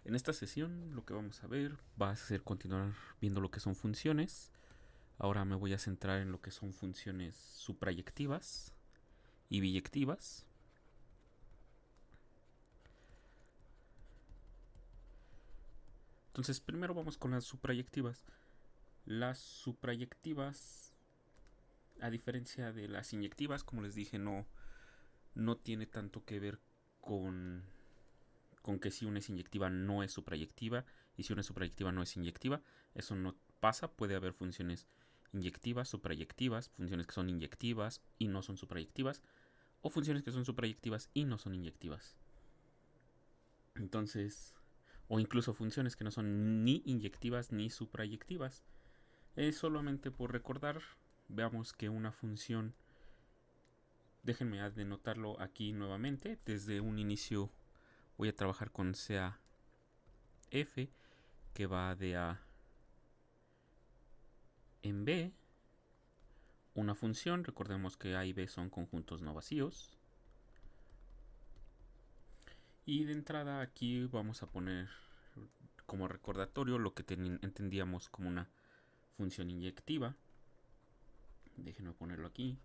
En esta sesión lo que vamos a ver va a ser continuar viendo lo que son funciones. Ahora me voy a centrar en lo que son funciones suprayectivas y biyectivas. Entonces primero vamos con las suprayectivas. Las suprayectivas, a diferencia de las inyectivas, como les dije, no tiene tanto que ver con que si una es inyectiva no es suprayectiva y si una es suprayectiva no es inyectiva. Eso no pasa. Puede haber funciones inyectivas, suprayectivas, funciones que son inyectivas y no son suprayectivas, o funciones que son suprayectivas y no son inyectivas. Entonces, o incluso funciones que no son ni inyectivas ni suprayectivas. Solamente por recordar, veamos que una función, déjenme denotarlo aquí nuevamente. Desde un inicio voy a trabajar con sea f, que va de A en B. Una función, recordemos que A y B son conjuntos no vacíos. Y de entrada aquí vamos a poner como recordatorio lo que entendíamos como una función inyectiva. Déjenme ponerlo aquí.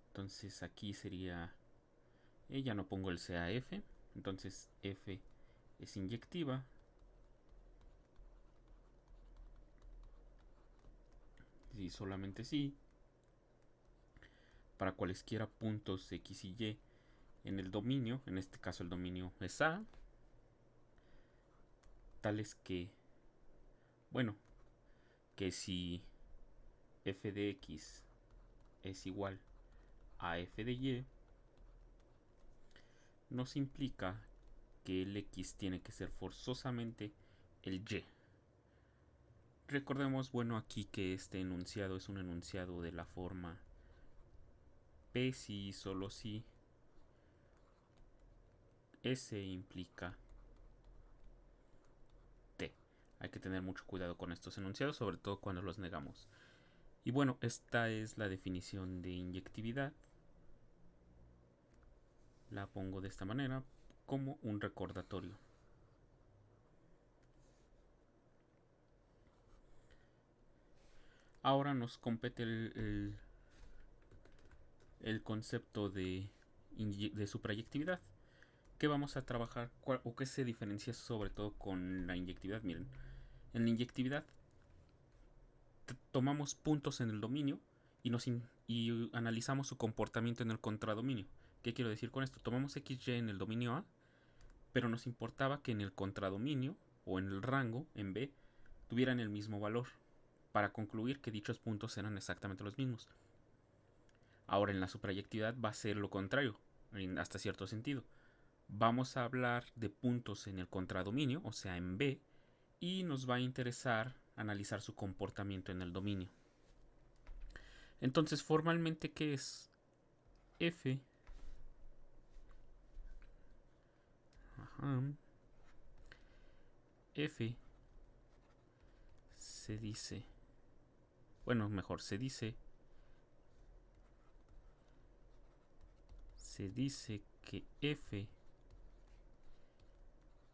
Entonces aquí sería, ya no pongo el CAF, entonces F es inyectiva. Y solamente sí, para cualesquiera puntos X y Y en el dominio, en este caso el dominio es A, tales que, bueno, que si f de x es igual a f de y, nos implica que el x tiene que ser forzosamente el y. Recordemos, bueno, aquí que este enunciado es un enunciado de la forma P si y solo si S implica T. Hay que tener mucho cuidado con estos enunciados, sobre todo cuando los negamos. Y bueno, esta es la definición de inyectividad. La pongo de esta manera como un recordatorio. Ahora nos compete el concepto de suprayectividad. ¿Qué vamos a trabajar o qué se diferencia sobre todo con la inyectividad? Miren, en la inyectividad tomamos puntos en el dominio y analizamos su comportamiento en el contradominio. ¿Qué quiero decir con esto? Tomamos XY en el dominio A, pero nos importaba que en el contradominio o en el rango, en B, tuvieran el mismo valor, para concluir que dichos puntos eran exactamente los mismos. Ahora en la suprayectividad va a ser lo contrario, hasta cierto sentido. Vamos a hablar de puntos en el contradominio, o sea en B, y nos va a interesar analizar su comportamiento en el dominio. Entonces, formalmente, ¿qué es? F F se dice, bueno, mejor se dice que F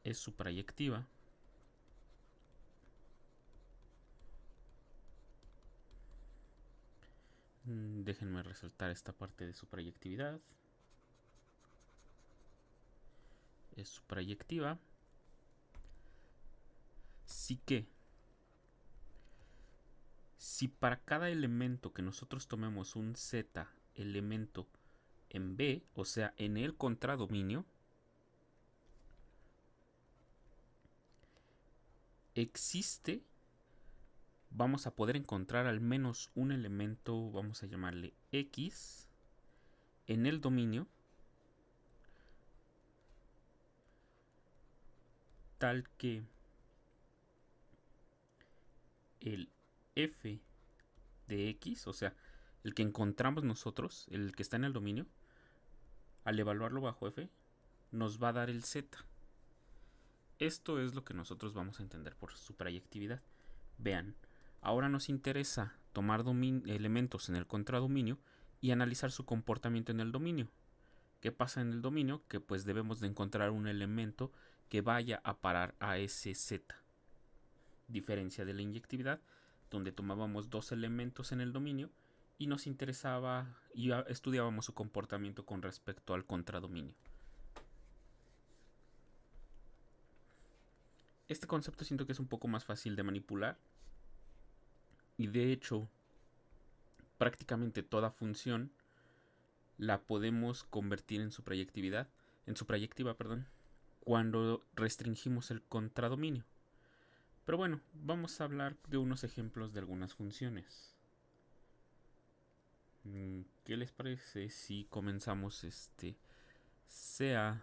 es suprayectiva déjenme resaltar esta parte de suprayectividad. Es suprayectiva sí que si para cada elemento que nosotros tomemos un z elemento en B, o sea, en el contradominio, existe, vamos a poder encontrar al menos un elemento, vamos a llamarle X, en el dominio, tal que el f de X, o sea, el que encontramos nosotros, el que está en el dominio, al evaluarlo bajo f, nos va a dar el z. Esto es lo que nosotros vamos a entender por suprayectividad. Vean, ahora nos interesa tomar elementos en el contradominio y analizar su comportamiento en el dominio. ¿Qué pasa en el dominio? Que pues debemos de encontrar un elemento que vaya a parar a ese Z. Diferencia de la inyectividad, donde tomábamos dos elementos en el dominio y nos interesaba y estudiábamos su comportamiento con respecto al contradominio. Este concepto siento que es un poco más fácil de manipular y de hecho prácticamente toda función la podemos convertir en su proyectividad, cuando restringimos el contradominio. Pero bueno, vamos a hablar de unos ejemplos de algunas funciones. ¿Qué les parece si comenzamos sea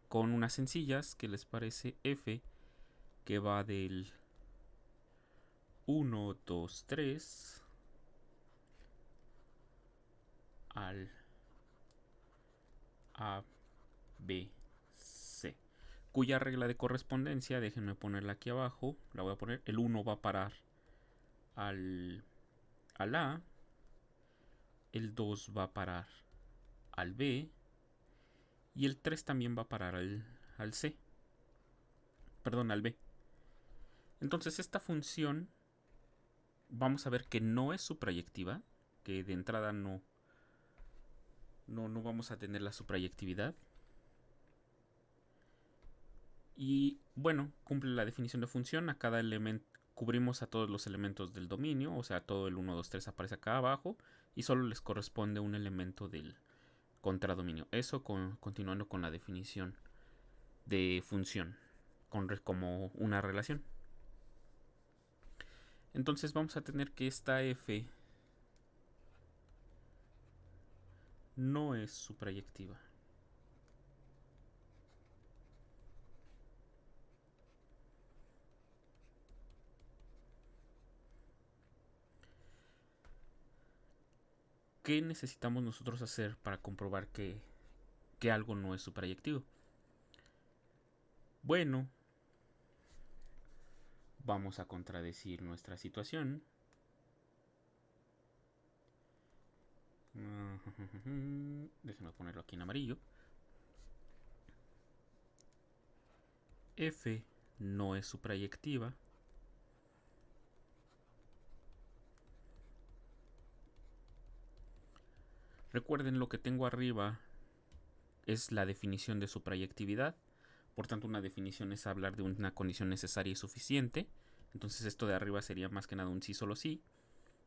con unas sencillas? ¿Qué les parece? F, que va del 1, 2, 3 al A, B, C, cuya regla de correspondencia, déjenme ponerla aquí abajo, la voy a poner, el 1 va a parar al A, el 2 va a parar al B y el 3 también va a parar al C, perdón, al B. Entonces esta función vamos a ver que no es suprayectiva, que de entrada no vamos a tener la suprayectividad. Y bueno, cumple la definición de función. A cada elemento cubrimos a todos los elementos del dominio, o sea, todo el 1, 2, 3 aparece acá abajo y solo les corresponde un elemento del contradominio. Eso continuando con la definición de función como una relación. Entonces vamos a tener que esta F no es suprayectiva. ¿Qué necesitamos nosotros hacer para comprobar que algo no es suprayectivo? Bueno, vamos a contradecir nuestra situación. Déjenme ponerlo aquí en amarillo. F no es suprayectiva. Recuerden, lo que tengo arriba es la definición de suprayectividad. Por tanto, una definición es hablar de una condición necesaria y suficiente. Entonces esto de arriba sería más que nada un sí solo sí,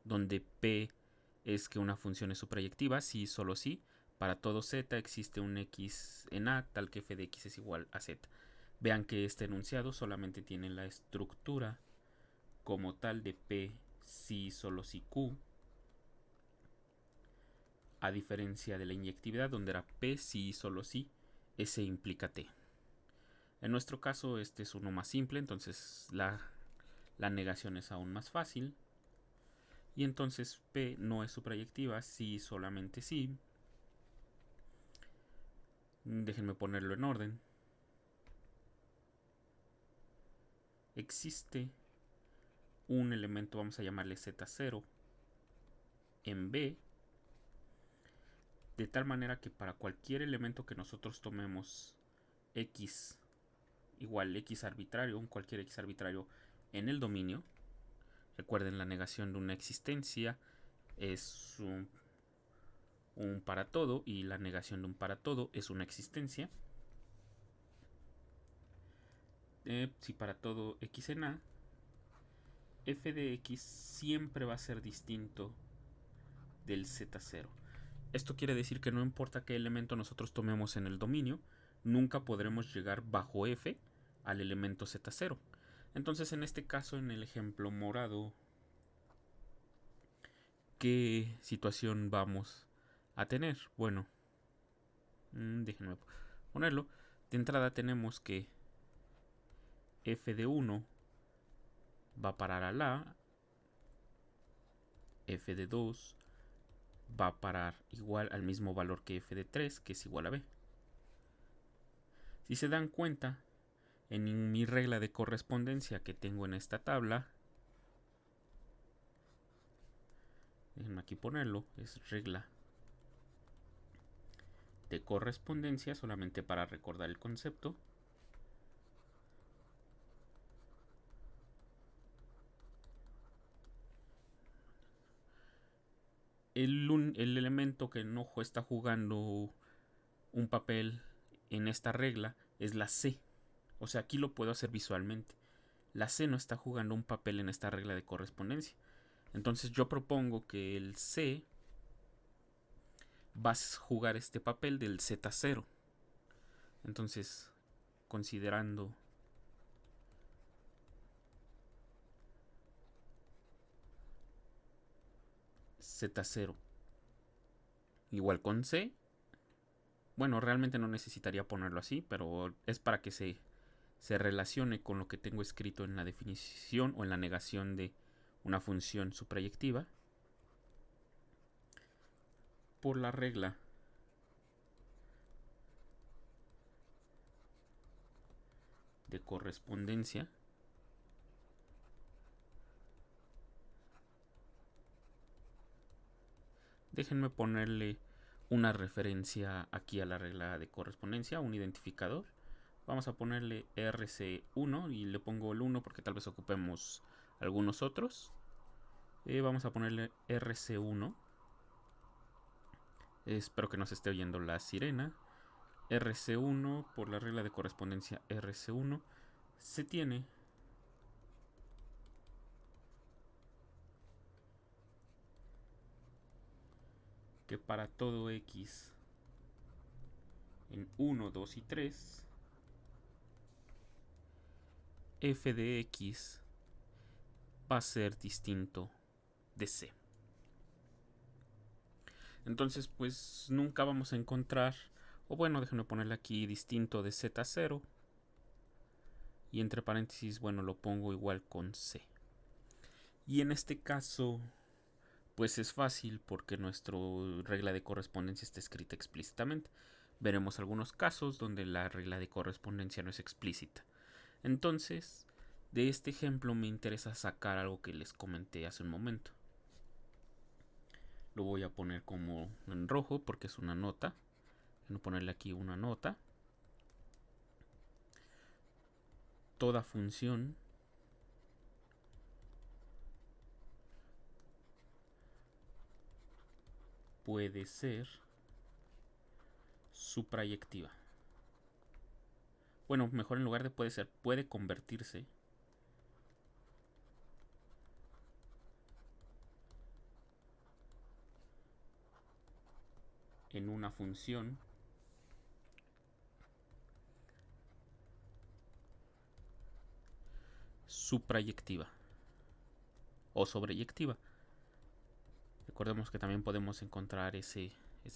donde P es que una función es suprayectiva, sí solo sí. Para todo z existe un x en A tal que f de x es igual a z. Vean que este enunciado solamente tiene la estructura como tal de P sí solo sí Q, a diferencia de la inyectividad donde era P sí solo sí S implica T. En nuestro caso este es uno más simple, entonces la negación es aún más fácil. Y entonces P no es suprayectiva, sí solamente sí. Déjenme ponerlo en orden. Existe un elemento, vamos a llamarle Z0, en B, de tal manera que para cualquier elemento que nosotros tomemos X igual X arbitrario, cualquier X arbitrario en el dominio, recuerden, la negación de una existencia es un para todo y la negación de un para todo es una existencia. Si para todo X en A, f de X siempre va a ser distinto del Z0. Esto quiere decir que no importa qué elemento nosotros tomemos en el dominio, nunca podremos llegar bajo f al elemento Z0. Entonces, en este caso, en el ejemplo morado, ¿qué situación vamos a tener? Bueno, déjenme ponerlo. De entrada tenemos que f de 1 va a parar al A, f de 2 va a parar igual al mismo valor que f de 3, que es igual a b. Si se dan cuenta, en mi regla de correspondencia que tengo en esta tabla, déjenme aquí ponerlo, es regla de correspondencia, solamente para recordar el concepto. El elemento que no está jugando un papel en esta regla es la C. O sea, aquí lo puedo hacer visualmente. La C no está jugando un papel en esta regla de correspondencia. Entonces yo propongo que el C va a jugar este papel del Z0. Entonces, considerando Z0 igual con C, bueno, realmente no necesitaría ponerlo así, pero es para que se relacione con lo que tengo escrito en la definición o en la negación de una función suprayectiva por la regla de correspondencia déjenme ponerle una referencia aquí a la regla de correspondencia, un identificador. Vamos a ponerle RC1 y le pongo el 1 porque tal vez ocupemos algunos otros. Vamos a ponerle RC1. Espero que no se esté oyendo la sirena. RC1 por la regla de correspondencia RC1 se tiene que para todo X en 1, 2 y 3 f de X va a ser distinto de C. Entonces pues nunca vamos a encontrar, o bueno, déjenme ponerle aquí distinto de Z0 y entre paréntesis, bueno, lo pongo igual con C. Y en este caso pues es fácil porque nuestra regla de correspondencia está escrita explícitamente. Veremos algunos casos donde la regla de correspondencia no es explícita. Entonces, de este ejemplo me interesa sacar algo que les comenté hace un momento. Lo voy a poner como en rojo porque es una nota. Voy a ponerle aquí una nota. Toda función puede ser suprayectiva. Bueno, mejor en lugar de puede ser, puede convertirse en una función suprayectiva o sobreyectiva. Recordemos que también podemos encontrar ese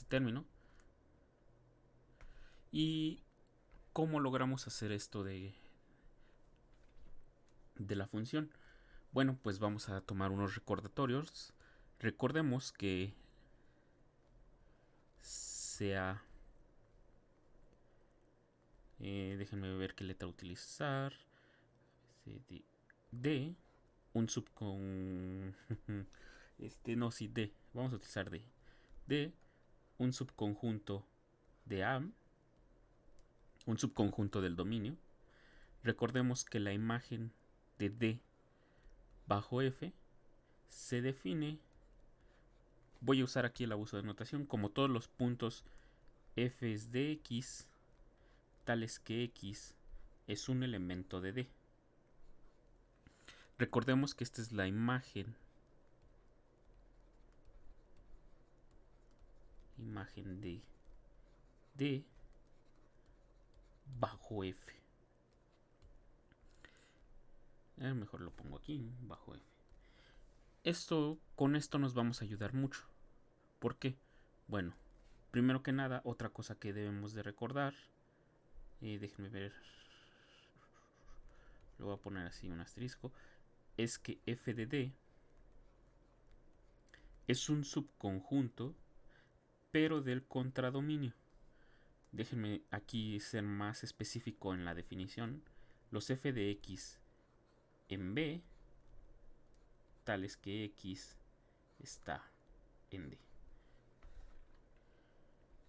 término. ¿Y cómo logramos hacer esto de la función? Bueno, pues vamos a tomar unos recordatorios. Recordemos que sea... déjenme ver qué letra utilizar. D, un subcon... no, sí, D. Vamos a utilizar D. D, un subconjunto de A, un subconjunto del dominio. Recordemos que la imagen de D bajo F se define, voy a usar aquí el abuso de notación, como todos los puntos f de X, tales que X es un elemento de D. Recordemos que esta es la imagen de D bajo F. Mejor lo pongo aquí, bajo F. Con esto nos vamos a ayudar mucho. ¿Por qué? Bueno, primero que nada, otra cosa que debemos de recordar, déjenme ver, lo voy a poner así un asterisco, es que f de D es un subconjunto, pero del contradominio. Déjenme aquí ser más específico en la definición. Los f de X en B, tales que X está en D.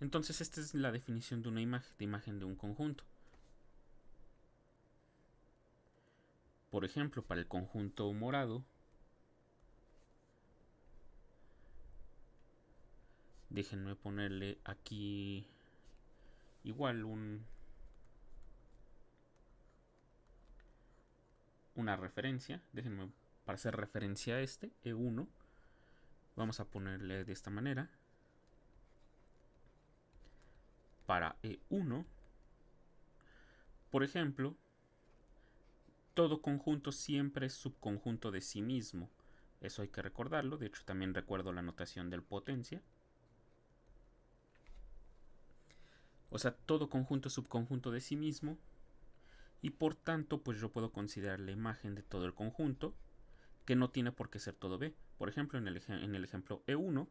Entonces esta es la definición de una imagen de un conjunto. Por ejemplo, para el conjunto morado, déjenme ponerle aquí igual una referencia. Déjenme, para hacer referencia a este, E1, vamos a ponerle de esta manera. Para E1, por ejemplo, todo conjunto siempre es subconjunto de sí mismo. Eso hay que recordarlo. De hecho, también recuerdo la notación del potencia. O sea, todo conjunto es subconjunto de sí mismo. Y por tanto, pues yo puedo considerar la imagen de todo el conjunto, que no tiene por qué ser todo B. Por ejemplo, en el ejemplo E1,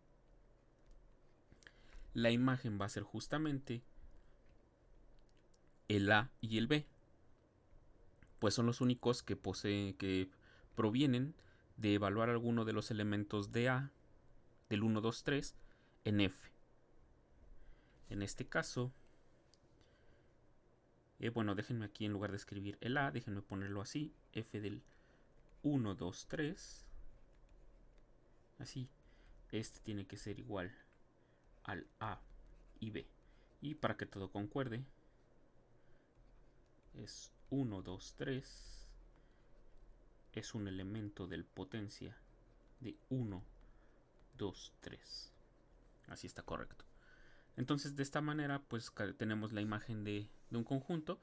la imagen va a ser justamente el A y el B. Pues son los únicos que provienen de evaluar alguno de los elementos de A, del 1, 2, 3, en F. En este caso, bueno, déjenme aquí en lugar de escribir el A, déjenme ponerlo así, F del 1, 2, 3. Así, este tiene que ser igual al A y B. Y para que todo concuerde, es 1, 2, 3. Es un elemento del potencia de 1, 2, 3. Así está correcto. Entonces, de esta manera, pues tenemos la imagen de un conjunto.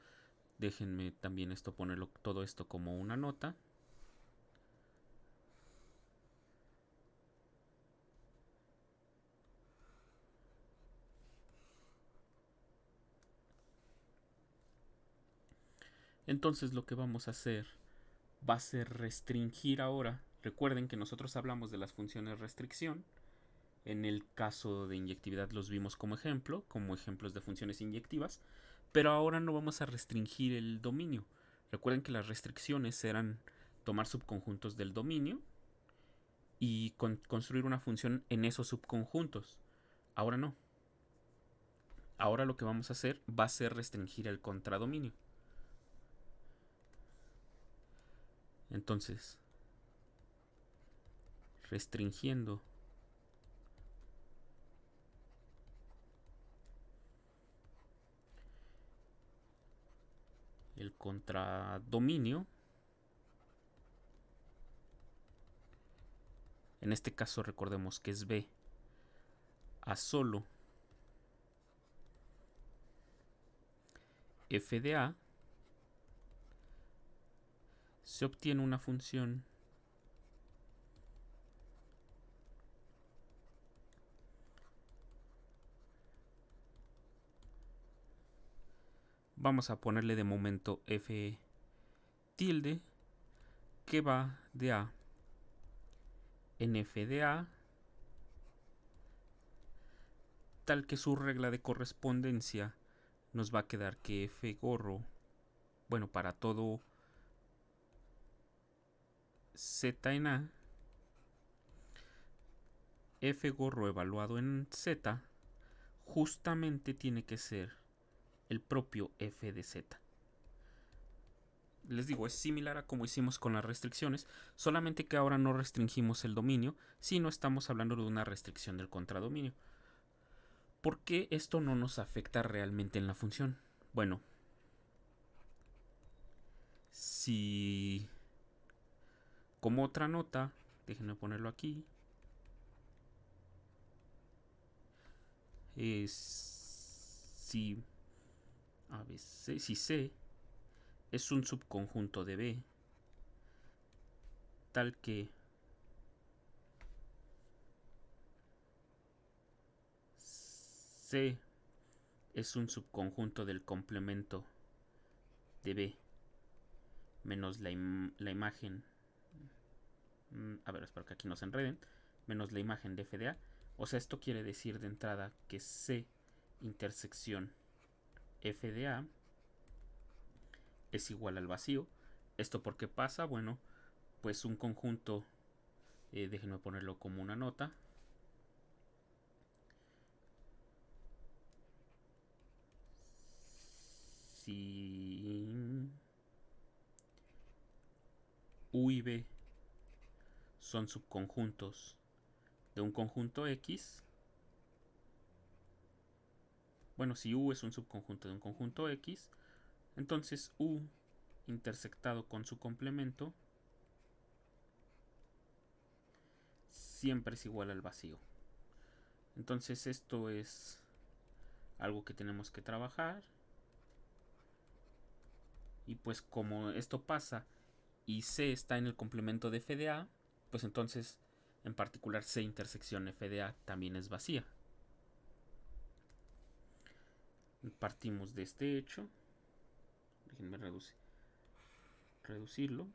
Déjenme también ponerlo todo esto como una nota. Entonces lo que vamos a hacer va a ser restringir ahora. Recuerden que nosotros hablamos de las funciones restricción. En el caso de inyectividad los vimos como ejemplos de funciones inyectivas. Pero ahora no vamos a restringir el dominio. Recuerden que las restricciones eran tomar subconjuntos del dominio y construir una función en esos subconjuntos. Ahora no. Ahora lo que vamos a hacer va a ser restringir el contradominio. Entonces, restringiendo el contradominio, en este caso recordemos que es B a solo f de A, se obtiene una función vamos a ponerle de momento f tilde, que va de A en f de A, tal que su regla de correspondencia nos va a quedar que f gorro, bueno, para todo z en A, f gorro evaluado en z justamente tiene que ser el propio f de z. Les digo, es similar a como hicimos con las restricciones, solamente que ahora no restringimos el dominio, sino estamos hablando de una restricción del contradominio. ¿Por qué esto no nos afecta realmente en la función? Bueno, si como otra nota, déjenme ponerlo aquí, si C es un subconjunto de B, tal que C es un subconjunto del complemento de B menos la imagen, a ver, espero que aquí no se enreden, menos la imagen de f de A. O sea, esto quiere decir de entrada que C intersección f de A es igual al vacío. ¿Esto por qué pasa? Bueno, pues un conjunto, déjenme ponerlo como una nota. U y B son subconjuntos de un conjunto X, bueno, si U es un subconjunto de un conjunto X, entonces U intersectado con su complemento siempre es igual al vacío. Entonces esto es algo que tenemos que trabajar. Y pues como esto pasa y C está en el complemento de f de A, pues entonces en particular C intersección f de A también es vacía. Partimos de este hecho. Déjenme reducirlo.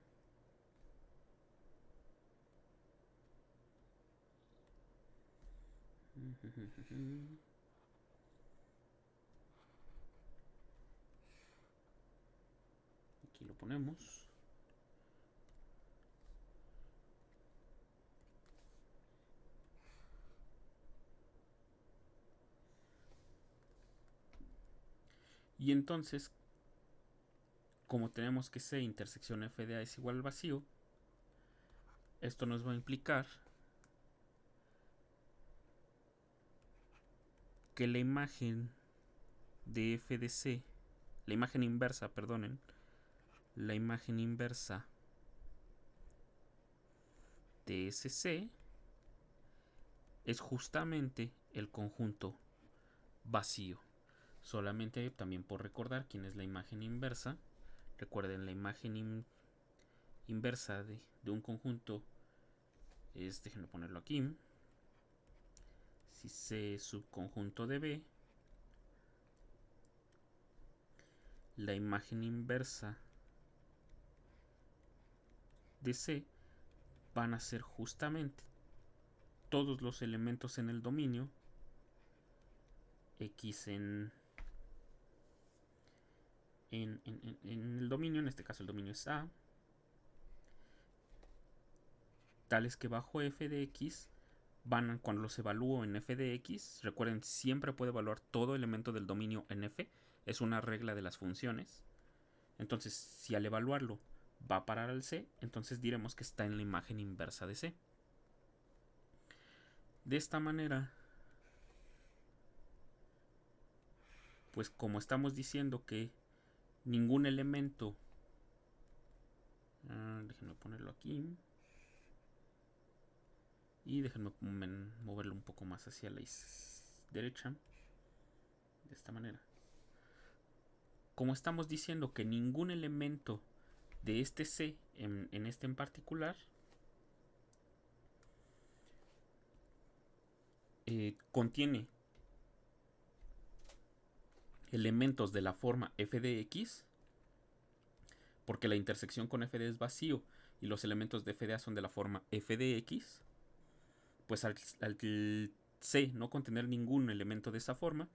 Aquí lo ponemos. Y entonces, como tenemos que C intersección f de A es igual al vacío, esto nos va a implicar que la imagen de f de C, la imagen inversa, perdonen, la imagen inversa de SC es justamente el conjunto vacío. Solamente también por recordar quién es la imagen inversa. Recuerden, la imagen inversa de un conjunto es, déjenme ponerlo aquí, si C es subconjunto de B, la imagen inversa de C van a ser justamente todos los elementos en el dominio X en el dominio, en este caso el dominio es A, tales que bajo f de x van, cuando los evalúo en f de x, recuerden, siempre puedo evaluar todo elemento del dominio en f, es una regla de las funciones. Entonces, si al evaluarlo va a parar al C, entonces diremos que está en la imagen inversa de C. De esta manera, pues como estamos diciendo que ningún elemento, déjenme ponerlo aquí, y déjenme moverlo un poco más hacia la derecha, de esta manera. Como estamos diciendo que ningún elemento de este C, en este en particular, contiene elementos de la forma f de x, porque la intersección con f de es vacío y los elementos de f de a son de la forma f de x, pues al C no contener ningún elemento de esa forma,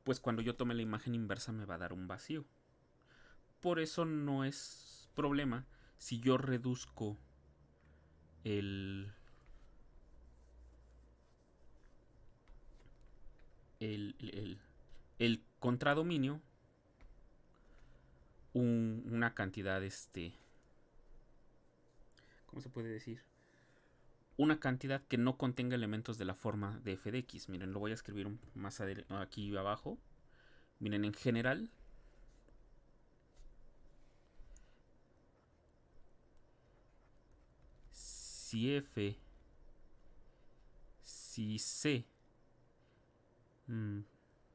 pues cuando yo tome la imagen inversa me va a dar un vacío. Por eso no es problema si yo reduzco el contradominio una cantidad, ¿cómo se puede decir? Una cantidad que no contenga elementos de la forma de f de x. Miren, lo voy a escribir más aquí abajo. Miren, en general, si f, si C,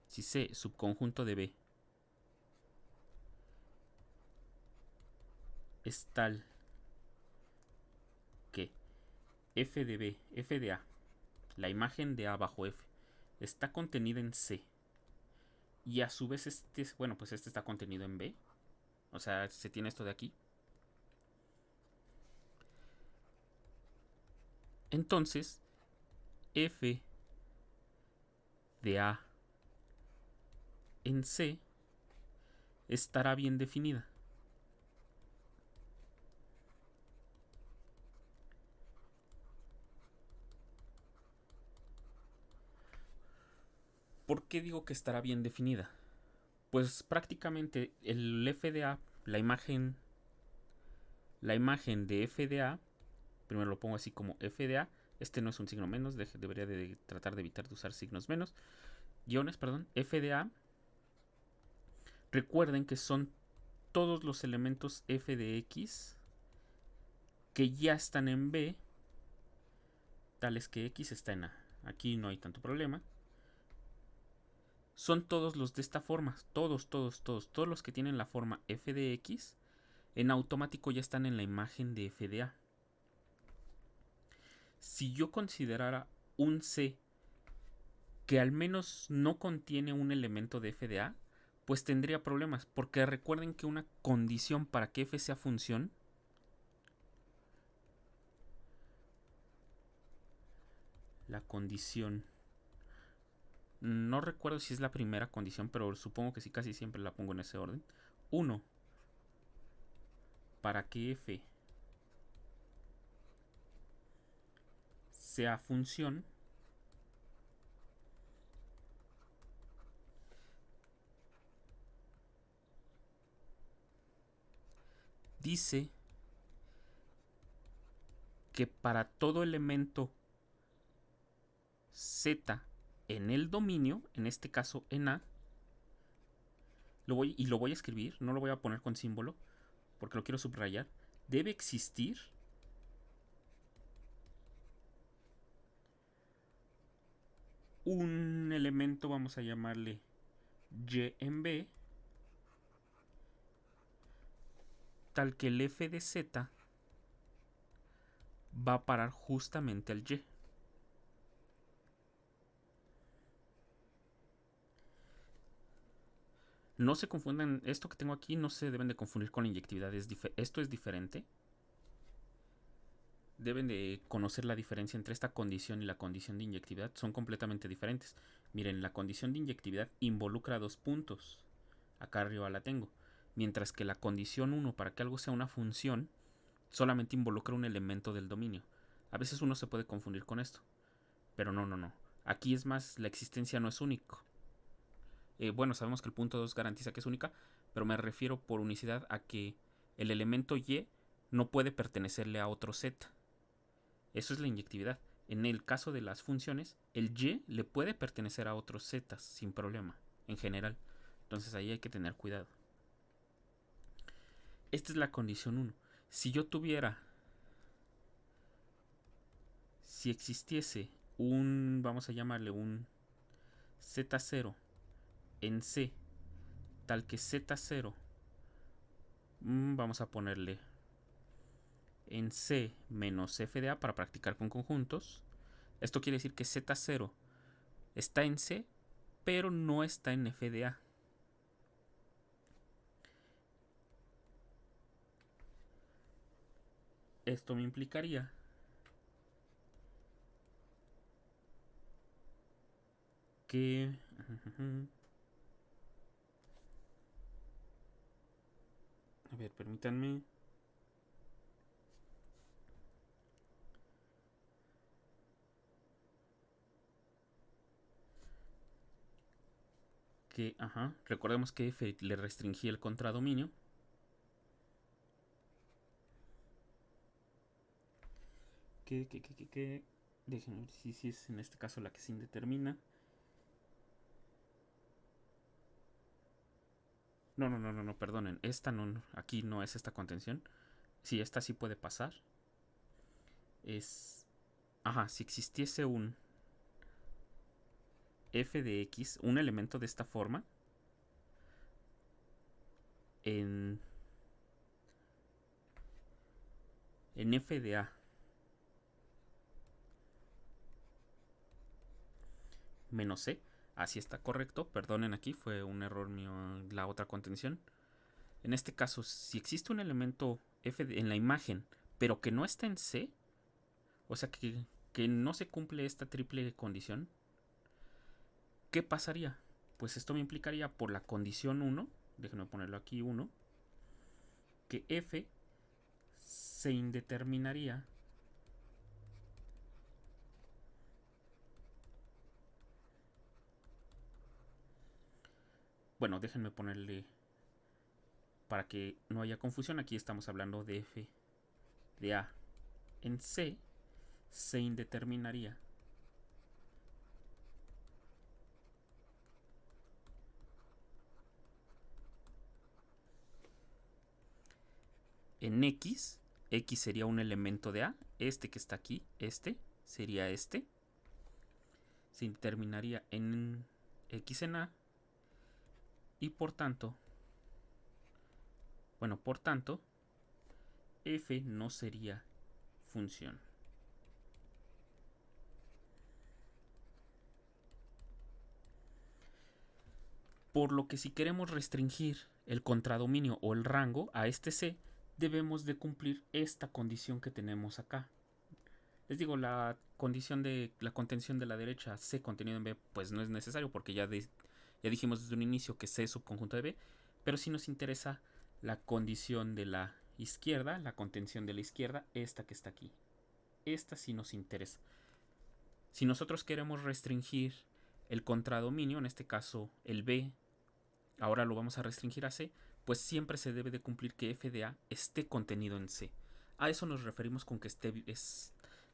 si C subconjunto de B es tal que f de B, f de A, la imagen de A bajo F, está contenida en C, y a su vez bueno, pues este está contenido en B, o sea, se tiene esto de aquí, entonces f de A en C estará bien definida. ¿Por qué digo que estará bien definida? Pues prácticamente el f de A, la imagen la imagen de f de a, primero lo pongo así como f de a, este no es un signo menos, debería de tratar de evitar de usar signos menos, guiones, perdón, f de a, recuerden que son todos los elementos f de x que ya están en B, tales que x está en A. Aquí no hay tanto problema. Son todos los de esta forma, todos los que tienen la forma f de x, en automático ya están en la imagen de f de a. Si yo considerara un C que al menos no contiene un elemento de f de a, pues tendría problemas, porque recuerden que una condición para que f sea función, la condición, no recuerdo si es la primera condición, pero supongo que sí, casi siempre la pongo en ese orden. 1. Para que f sea función, dice que para todo elemento z en el dominio, en este caso en A, lo voy a escribir, no lo voy a poner con símbolo, porque lo quiero subrayar, debe existir un elemento, vamos a llamarle y en B, tal que el f de z va a parar justamente al y. No se confundan, esto que tengo aquí no se deben de confundir con la inyectividad, esto es diferente. Deben de conocer la diferencia entre esta condición y la condición de inyectividad, son completamente diferentes. Miren, la condición de inyectividad involucra 2 puntos, acá arriba la tengo, mientras que la condición 1 para que algo sea una función solamente involucra un elemento del dominio. A veces uno se puede confundir con esto, pero no. Aquí es más, la existencia no es único. Bueno, sabemos que el punto 2 garantiza que es única, pero me refiero por unicidad a que el elemento y no puede pertenecerle a otro z. Eso es la inyectividad. En el caso de las funciones, el y le puede pertenecer a otros z sin problema, en general. Entonces ahí hay que tener cuidado. Esta es la condición 1. Si yo tuviera, si existiese un, vamos a llamarle un z0 en C, tal que z0, vamos a ponerle en C menos f de a para practicar con conjuntos. Esto quiere decir que z0 está en C, pero no está en f de a. Esto me implicaría que a ver, permítanme. Que, recordemos que f le restringí el contradominio. Que déjenme ver si es en este caso la que se indetermina. No, perdonen. Esta no, aquí no es esta contención. Sí, esta sí puede pasar. Es, si existiese un f de x, un elemento de esta forma, en f de a menos c, así está correcto. Perdonen, aquí fue un error mío la otra contención. En este caso, si existe un elemento f en la imagen, pero que no está en C, o sea que no se cumple esta triple condición, ¿qué pasaría? Pues esto me implicaría por la condición 1, déjenme ponerlo aquí 1, que f se indeterminaría déjenme ponerle para que no haya confusión, aquí estamos hablando de f de A en C se indeterminaría en X. X sería un elemento de A. Este que está aquí, este, sería este. Se indeterminaría en X en A. Y por tanto, F no sería función. Por lo que si queremos restringir el contradominio o el rango a este C, debemos de cumplir esta condición que tenemos acá. Les digo, la condición de la contención de la derecha C contenido en B, pues no es necesario porque ya dijimos desde un inicio que C es subconjunto de B, pero sí nos interesa la condición de la izquierda, la contención de la izquierda, esta que está aquí. Esta sí nos interesa. Si nosotros queremos restringir el contradominio, en este caso el B, ahora lo vamos a restringir a C, pues siempre se debe de cumplir que f de A esté contenido en C. A eso nos referimos con que,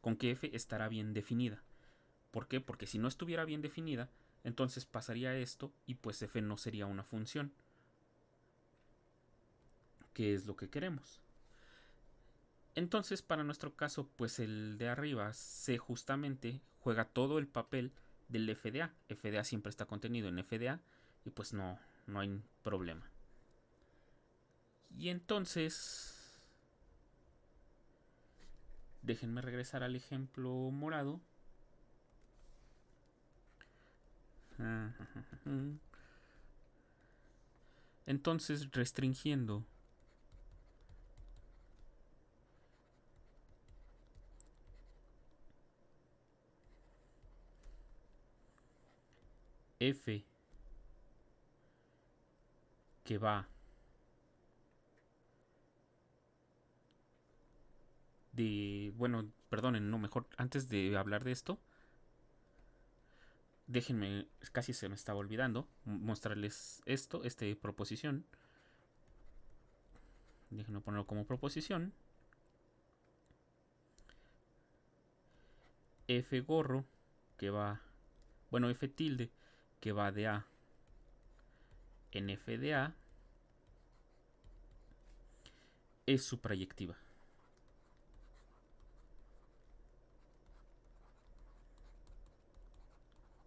con que F estará bien definida. ¿Por qué? Porque si no estuviera bien definida, entonces pasaría esto y pues F no sería una función. ¿Qué es lo que queremos? Entonces, para nuestro caso, pues el de arriba C justamente juega todo el papel del FDA. FDA siempre está contenido en FDA y pues no hay problema. Y entonces, déjenme regresar al ejemplo morado. Entonces, restringiendo F que va de... Bueno, perdonen, no, mejor antes de hablar de esto, déjenme, casi se me estaba olvidando mostrarles esto, esta proposición. Déjenme ponerlo como proposición. F gorro que va... Bueno, F tilde que va de A en F de A es su proyectiva.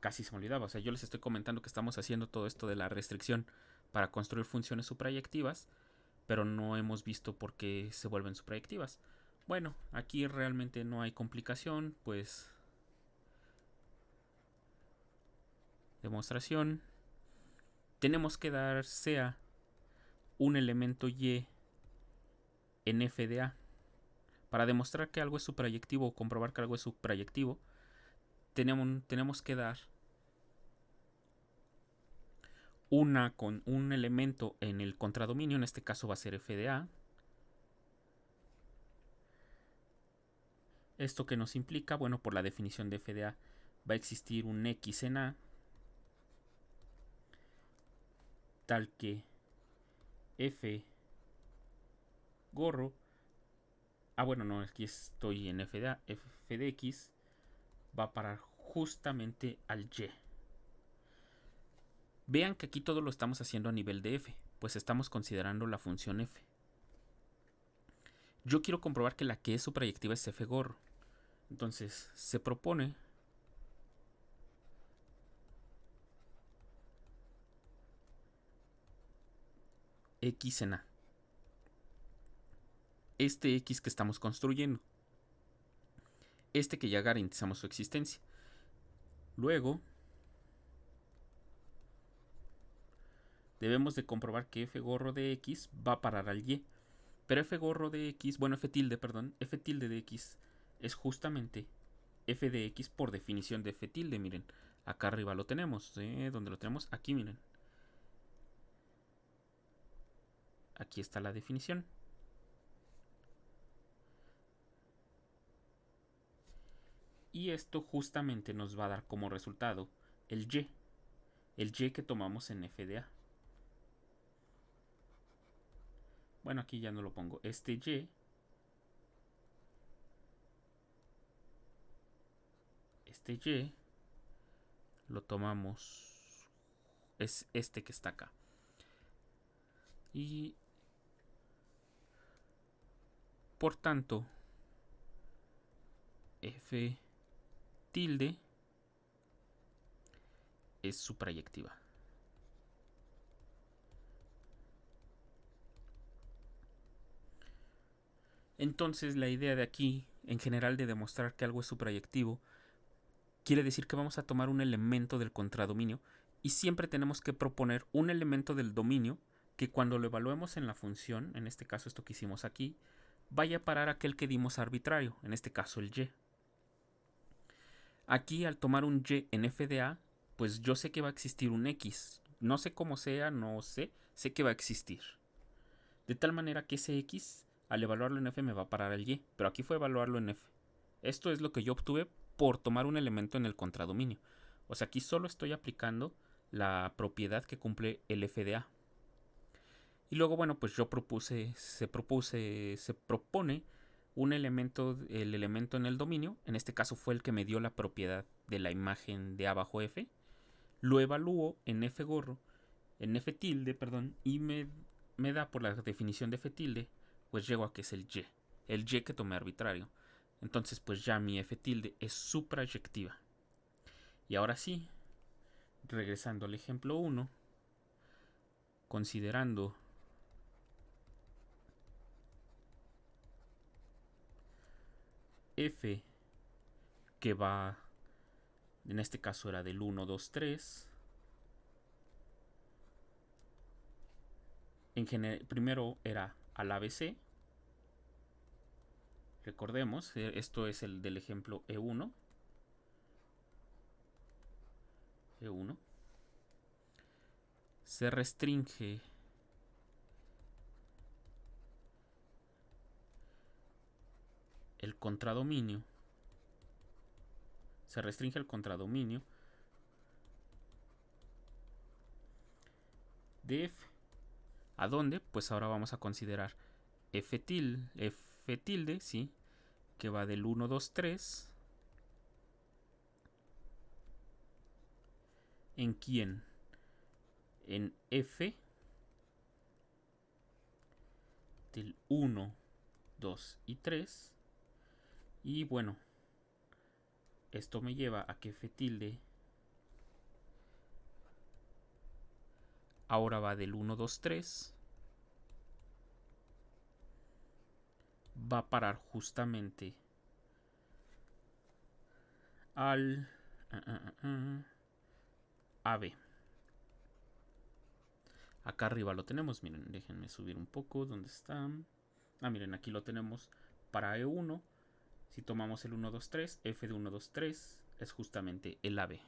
Casi se me olvidaba, o sea, yo les estoy comentando que estamos haciendo todo esto de la restricción para construir funciones suprayectivas, pero no hemos visto por qué se vuelven suprayectivas. Bueno, aquí realmente no hay complicación, pues demostración. Tenemos que dar sea un elemento y en f de a. Para demostrar que algo es suprayectivo o comprobar que algo es suprayectivo, tenemos que dar con un elemento en el contradominio, en este caso va a ser f de a. Esto que nos implica, bueno, por la definición de f de a, va a existir un x en a, tal que f gorro, bueno, no, aquí estoy en f de a, f de x va a parar justamente al y. Vean que aquí todo lo estamos haciendo a nivel de f, pues estamos considerando la función f. Yo quiero comprobar que la que es suprayectiva es f gorro. Entonces se propone x en a. Este x que estamos construyendo. Este que ya garantizamos su existencia. Luego debemos de comprobar que f gorro de x va a parar al y. Pero f gorro de x, bueno, f tilde, perdón, f tilde de x es justamente f de x por definición de f tilde. Miren, acá arriba lo tenemos. ¿Dónde lo tenemos? Aquí, miren. Aquí está la definición. Y esto justamente nos va a dar como resultado el y. El y que tomamos en f de a. Bueno, aquí ya no lo pongo. Este y este y lo tomamos, es este que está acá. Y por tanto, f tilde es su proyectiva. Entonces la idea de aquí, en general, de demostrar que algo es suprayectivo, quiere decir que vamos a tomar un elemento del contradominio y siempre tenemos que proponer un elemento del dominio que cuando lo evaluemos en la función, en este caso esto que hicimos aquí, vaya a parar aquel que dimos arbitrario, en este caso el y. Aquí al tomar un y en f de a, pues yo sé que va a existir un x. No sé cómo sea, no sé que va a existir. De tal manera que ese x, al evaluarlo en f, me va a parar al y. Pero aquí fue evaluarlo en f. Esto es lo que yo obtuve por tomar un elemento en el contradominio. O sea, aquí solo estoy aplicando la propiedad que cumple el f de a. Y luego, bueno, pues yo se propone un elemento, el elemento en el dominio. En este caso fue el que me dio la propiedad de la imagen de a bajo f. Lo evalúo en f gorro, en f tilde, perdón, y me da por la definición de f tilde, pues llego a que es el y que tomé arbitrario. Entonces pues ya mi f tilde es suprayectiva. Y ahora sí, regresando al ejemplo 1, considerando f que va, en este caso era del 1, 2, 3. Primero era al ABC. Recordemos, esto es el del ejemplo E1. E1. Se restringe el contradominio. Se restringe el contradominio de f. ¿A dónde? Pues ahora vamos a considerar f tilde, ¿sí? Que va del 1, 2, 3. ¿En quién? En f del 1, 2 y 3. Y bueno, esto me lleva a que f tilde ahora va del 1, 2, 3. Va a parar justamente al AB. Acá arriba lo tenemos, miren, déjenme subir un poco, ¿dónde está? Miren, aquí lo tenemos para E1. Si tomamos el 1, 2, 3, F de 1, 2, 3 es justamente el AB.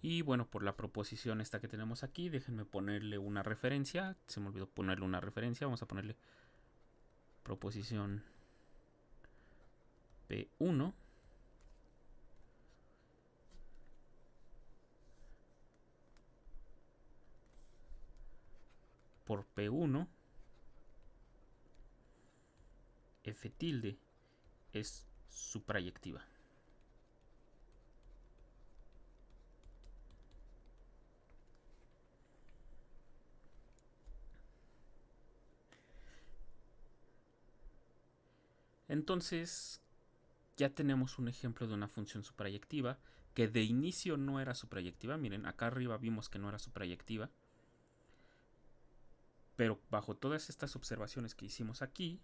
Y bueno, por la proposición esta que tenemos aquí, déjenme ponerle una referencia. Se me olvidó ponerle una referencia. Vamos a ponerle proposición P1. Por P1, F tilde es suprayectiva. Entonces, ya tenemos un ejemplo de una función suprayectiva que de inicio no era suprayectiva. Miren, acá arriba vimos que no era suprayectiva. Pero bajo todas estas observaciones que hicimos aquí,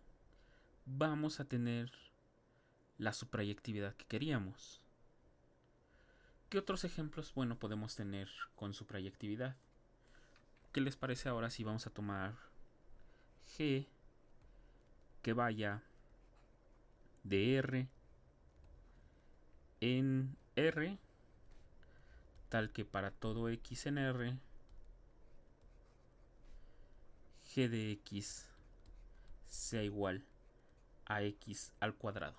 vamos a tener la suprayectividad que queríamos. ¿Qué otros ejemplos, bueno, podemos tener con suprayectividad? ¿Qué les parece ahora si vamos a tomar G que vaya de R en R, tal que para todo X en R, G de X sea igual a X al cuadrado?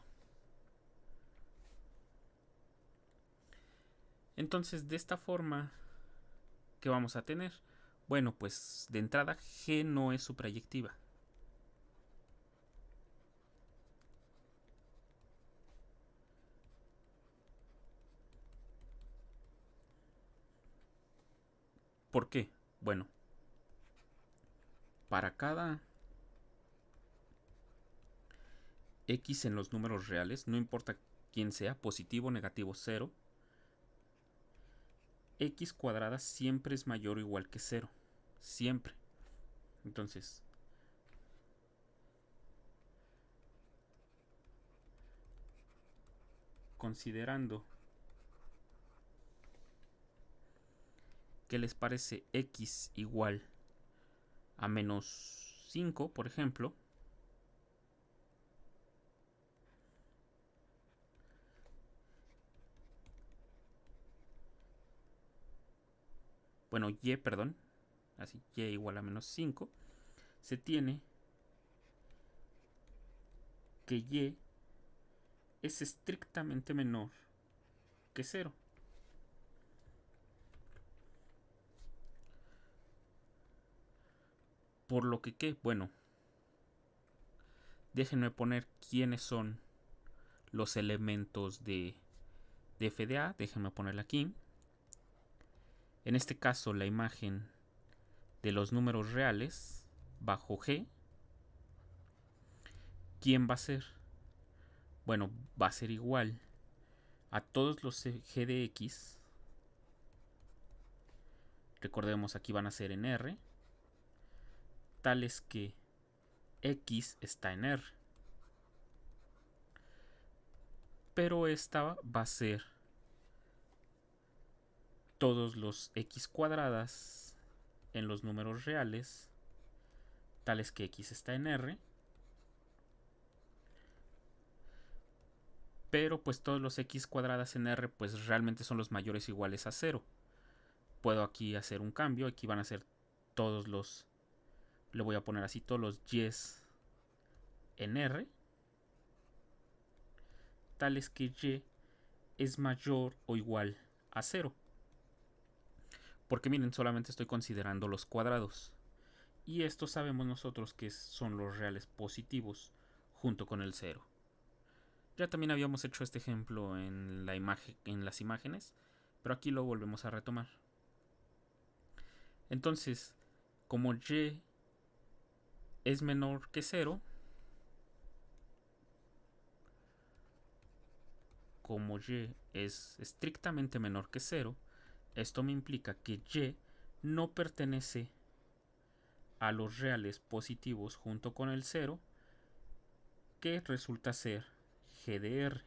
Entonces, de esta forma, ¿qué vamos a tener? Bueno, pues de entrada G no es suprayectiva. ¿Por qué? Bueno, para cada x en los números reales, no importa quién sea, positivo, negativo, cero, x cuadrada siempre es mayor o igual que cero. Siempre. Entonces, considerando que les parece x igual a menos 5, por ejemplo, bueno, y, perdón, así, y igual a menos 5, se tiene que y es estrictamente menor que 0. Por lo que, ¿qué? Bueno, déjenme poner quiénes son los elementos de f de a. Déjenme ponerla aquí. En este caso, la imagen de los números reales bajo g. ¿Quién va a ser? Bueno, va a ser igual a todos los g de x. Recordemos, aquí van a ser en R, tales que x está en R. Pero esta va a ser todos los x cuadradas en los números reales, tales que x está en R. Pero pues todos los x cuadradas en R pues realmente son los mayores o iguales a 0. Puedo aquí hacer un cambio. Aquí van a ser todos los, le voy a poner así, todos los y's en R, tales que y es mayor o igual a 0. Porque miren, solamente estoy considerando los cuadrados. Y esto sabemos nosotros que son los reales positivos junto con el 0. Ya también habíamos hecho este ejemplo en las imágenes, pero aquí lo volvemos a retomar. Entonces, como y es menor que 0, como y es estrictamente menor que 0, esto me implica que y no pertenece a los reales positivos junto con el 0, que resulta ser g de r.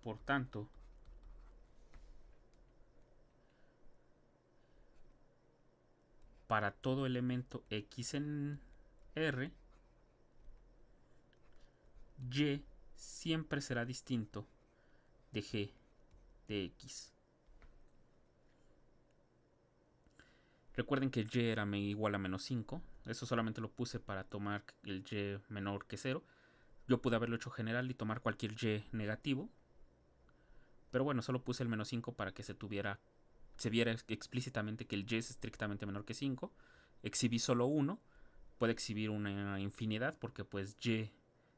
Por tanto, para todo elemento x en R, y siempre será distinto de g de x. Recuerden que y era igual a menos 5. Eso solamente lo puse para tomar el y menor que 0. Yo pude haberlo hecho general y tomar cualquier y negativo. Pero bueno, solo puse el menos 5 para que se viera explícitamente que el y es estrictamente menor que 5. Exhibí solo 1. Puede exhibir una infinidad porque pues y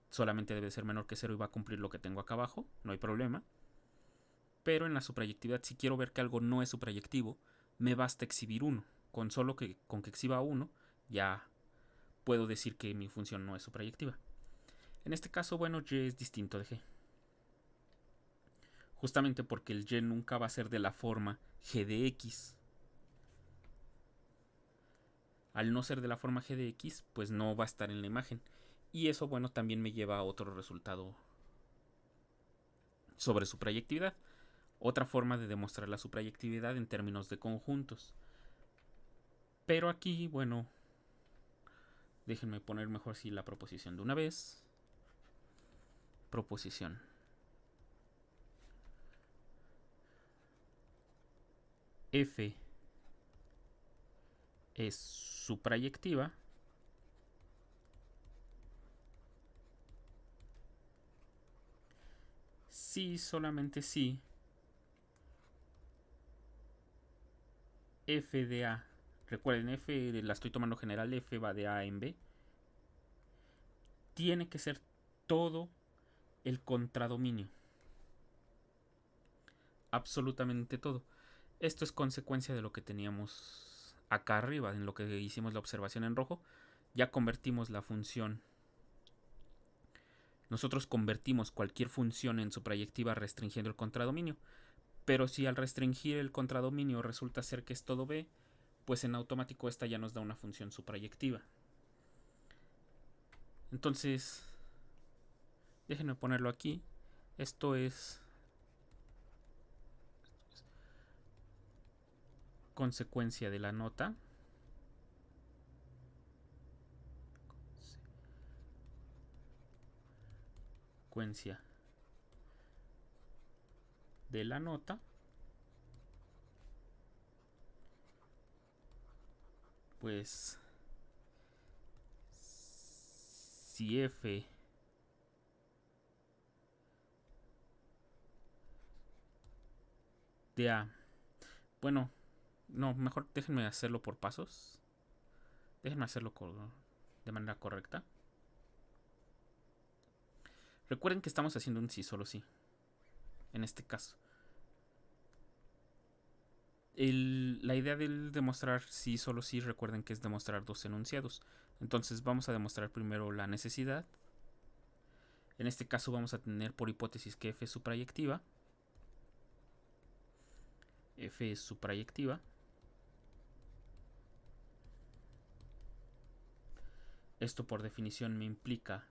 solamente debe ser menor que 0 y va a cumplir lo que tengo acá abajo. No hay problema. Pero en la suprayectividad, si quiero ver que algo no es suprayectivo, me basta exhibir 1. Con que exhiba 1, ya puedo decir que mi función no es suprayectiva. En este caso, bueno, y es distinto de g. Justamente porque el y nunca va a ser de la forma g de x. Al no ser de la forma g de x, pues no va a estar en la imagen. Y eso, bueno, también me lleva a otro resultado sobre suprayectividad. Otra forma de demostrar la suprayectividad en términos de conjuntos. Pero aquí, bueno, déjenme poner mejor si la proposición de una vez. Proposición. F es suprayectiva si, solamente si, f de a, recuerden, f la estoy tomando general, f va de a en b, tiene que ser todo el contradominio. Absolutamente todo. Esto es consecuencia de lo que teníamos acá arriba, en lo que hicimos la observación en rojo. Ya convertimos la función. Nosotros convertimos cualquier función en su proyectiva restringiendo el contradominio. Pero si al restringir el contradominio resulta ser que es todo B, pues en automático esta ya nos da una función suprayectiva. Entonces, déjenme ponerlo aquí. Esto es consecuencia de la nota. Consecuencia de la nota. Pues si f de a, bueno, no, mejor déjenme hacerlo por pasos. Déjenme hacerlo de manera correcta. Recuerden que estamos haciendo un sí, solo sí. En este caso. La idea del demostrar sí, solo sí, recuerden que es demostrar dos enunciados. Entonces vamos a demostrar primero la necesidad. En este caso vamos a tener por hipótesis que f es suprayectiva. F es suprayectiva. Esto por definición me implica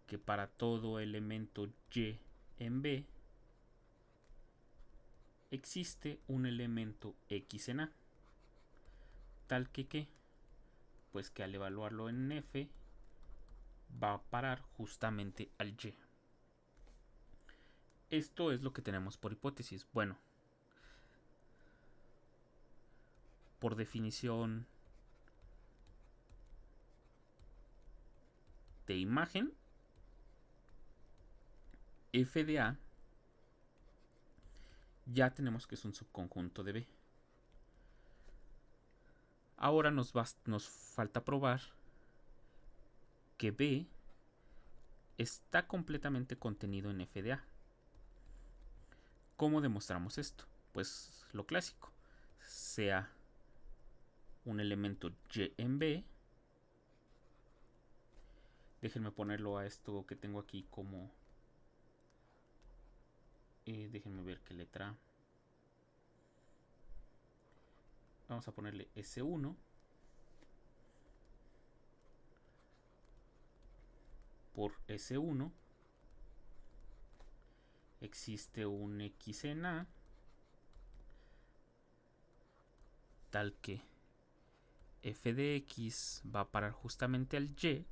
que para todo elemento y en B existe un elemento x en A. Tal que ¿qué? Pues que al evaluarlo en F va a parar justamente al y. Esto es lo que tenemos por hipótesis. Bueno, por definición de imagen, f de A ya tenemos que es un subconjunto de B. Ahora nos falta probar que B está completamente contenido en f de A. ¿Cómo demostramos esto? Pues lo clásico, sea un elemento y en B. Déjenme ponerlo a esto que tengo aquí como... déjenme ver qué letra. Vamos a ponerle S1. Por S1 existe un X en A tal que f de X va a parar justamente al Y.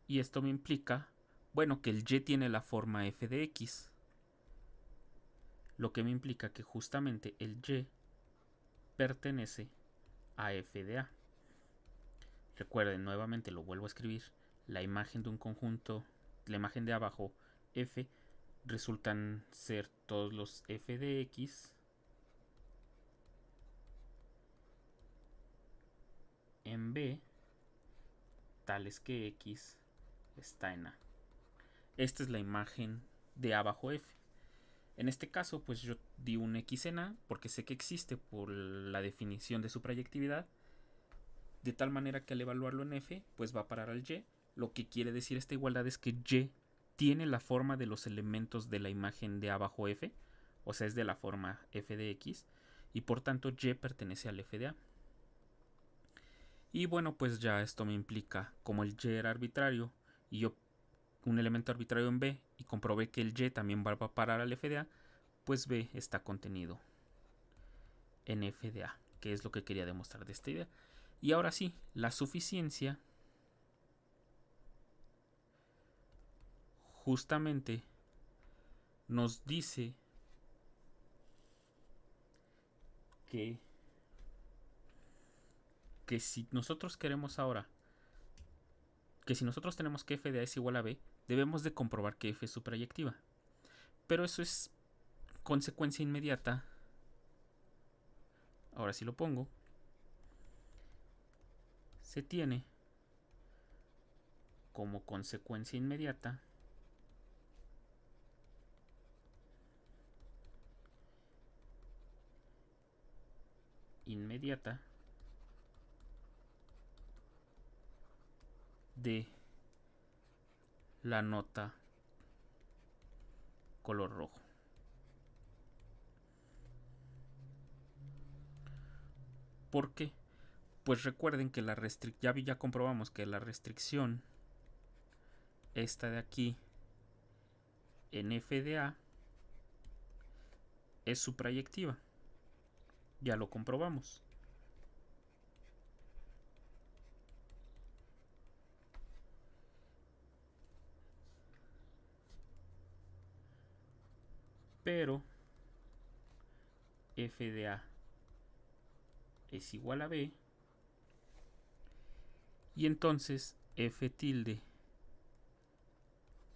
Y esto me implica, bueno, que el Y tiene la forma f de X. Lo que me implica que justamente el Y pertenece a f de A. Recuerden, nuevamente lo vuelvo a escribir. La imagen de un conjunto, la imagen de abajo, f, resultan ser todos los f de X en B, tales que X está en A. Esta es la imagen de A bajo F. En este caso, pues yo di un X en A porque sé que existe por la definición de su proyectividad, de tal manera que al evaluarlo en F, pues va a parar al Y. Lo que quiere decir esta igualdad es que Y tiene la forma de los elementos de la imagen de A bajo F, o sea, es de la forma f de X, y por tanto Y pertenece al f de A. Y bueno, pues ya esto me implica, como el Y era arbitrario y yo un elemento arbitrario en B y comprobé que el Y también va a parar al f de A, pues B está contenido en f de A, que es lo que quería demostrar de esta idea. Y ahora sí, la suficiencia justamente nos dice que si nosotros queremos ahora, que si nosotros tenemos que f de A es igual a B, debemos de comprobar que f es suprayectiva. Pero eso es consecuencia inmediata. Ahora sí lo pongo. Se tiene como consecuencia inmediata inmediata de la nota color rojo. ¿Por qué? Pues recuerden que ya comprobamos que la restricción esta de aquí en f de a es suprayectiva. Ya lo comprobamos. Pero f de a es igual a b, y entonces f tilde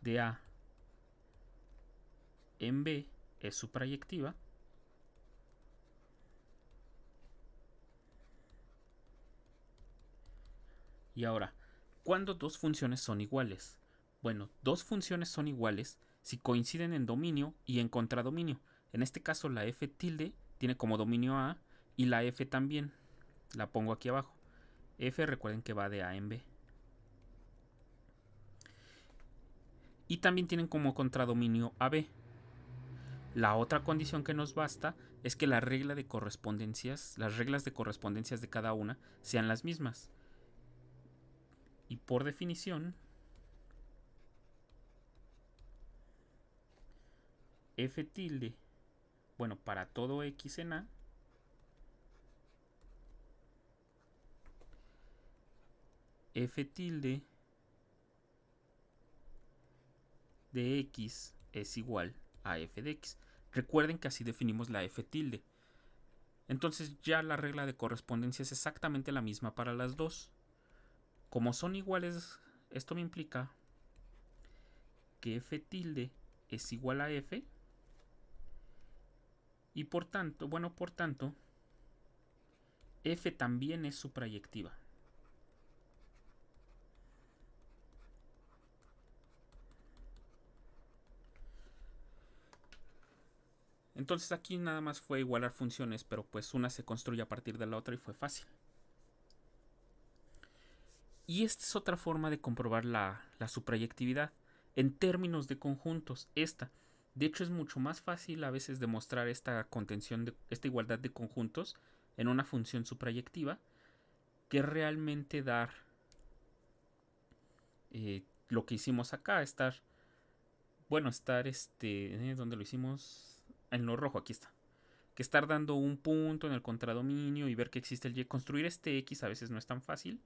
de a en b es suprayectiva. Y ahora, ¿cuándo dos funciones son iguales? Bueno, dos funciones son iguales si coinciden en dominio y en contradominio. En este caso la f tilde tiene como dominio a y la f también. La pongo aquí abajo. F, recuerden que va de a en b. Y también tienen como contradominio a b. La otra condición que nos basta es que las reglas de correspondencias de cada una sean las mismas. Y por definición, f tilde, bueno, para todo x en a, f tilde de x es igual a f de x. Recuerden que así definimos la f tilde. Entonces ya la regla de correspondencia es exactamente la misma para las dos. Como son iguales, esto me implica que f tilde es igual a f, y por tanto, f también es suprayectiva. Entonces aquí nada más fue igualar funciones, pero pues una se construye a partir de la otra y fue fácil. Y esta es otra forma de comprobar la suprayectividad en términos de conjuntos. De hecho, es mucho más fácil a veces demostrar esta igualdad de conjuntos en una función suprayectiva que realmente dar lo que hicimos acá, ¿dónde lo hicimos? En lo rojo, aquí está. Que estar dando un punto en el contradominio y ver que existe el y. Construir este x a veces no es tan fácil.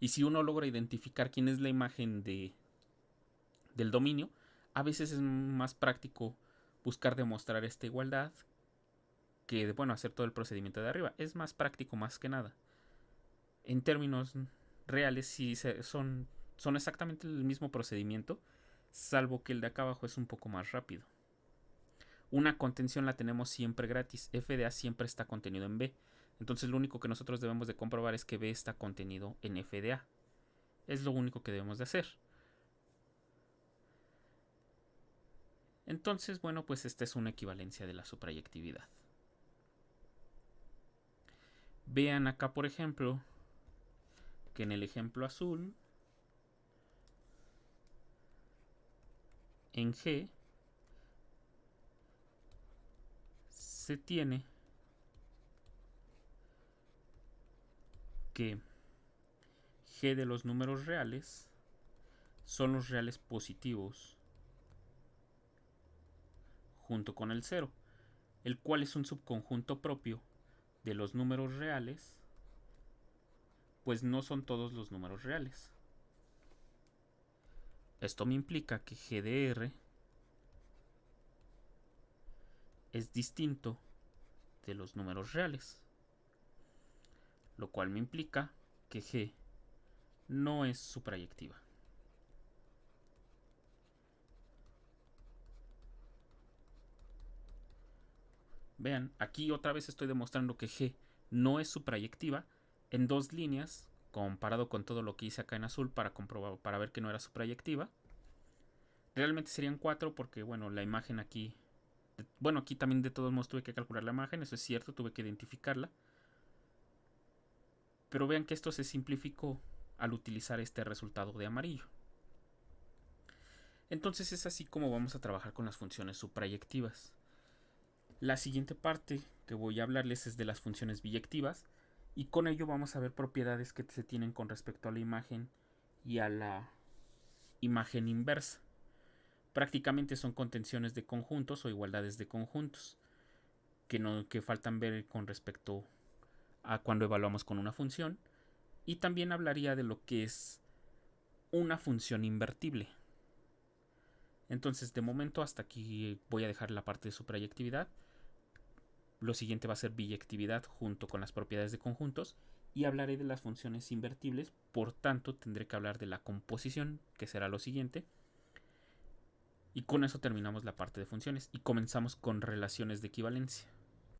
Y si uno logra identificar quién es la imagen del dominio, a veces es más práctico buscar demostrar esta igualdad que, bueno, hacer todo el procedimiento de arriba. Es más práctico más que nada. En términos reales, sí son exactamente el mismo procedimiento, salvo que el de acá abajo es un poco más rápido. Una contención la tenemos siempre gratis. F de A siempre está contenido en B. Entonces lo único que nosotros debemos de comprobar es que B está contenido en F de A. Es lo único que debemos de hacer. Entonces, bueno, pues esta es una equivalencia de la suprayectividad. Vean acá, por ejemplo, que en el ejemplo azul, en G, se tiene que G de los números reales son los reales positivos junto con el 0, el cual es un subconjunto propio de los números reales, pues no son todos los números reales. Esto me implica que G de R es distinto de los números reales, lo cual me implica que G no es suprayectiva. Vean, aquí otra vez estoy demostrando que G no es suprayectiva en dos líneas, comparado con todo lo que hice acá en azul para ver que no era suprayectiva. Realmente serían 4 porque, bueno, la imagen aquí Bueno, aquí también de todos modos tuve que calcular la imagen, eso es cierto, tuve que identificarla. Pero vean que esto se simplificó al utilizar este resultado de amarillo. Entonces es así como vamos a trabajar con las funciones suprayectivas. La siguiente parte que voy a hablarles es de las funciones biyectivas, y con ello vamos a ver propiedades que se tienen con respecto a la imagen y a la imagen inversa. Prácticamente son contenciones de conjuntos o igualdades de conjuntos que faltan ver con respecto a cuando evaluamos con una función. Y también hablaría de lo que es una función invertible. Entonces, de momento hasta aquí voy a dejar la parte de suprayectividad. Lo siguiente va a ser biyectividad junto con las propiedades de conjuntos, y hablaré de las funciones invertibles. Por tanto, tendré que hablar de la composición, que será lo siguiente. Y con eso terminamos la parte de funciones y comenzamos con relaciones de equivalencia.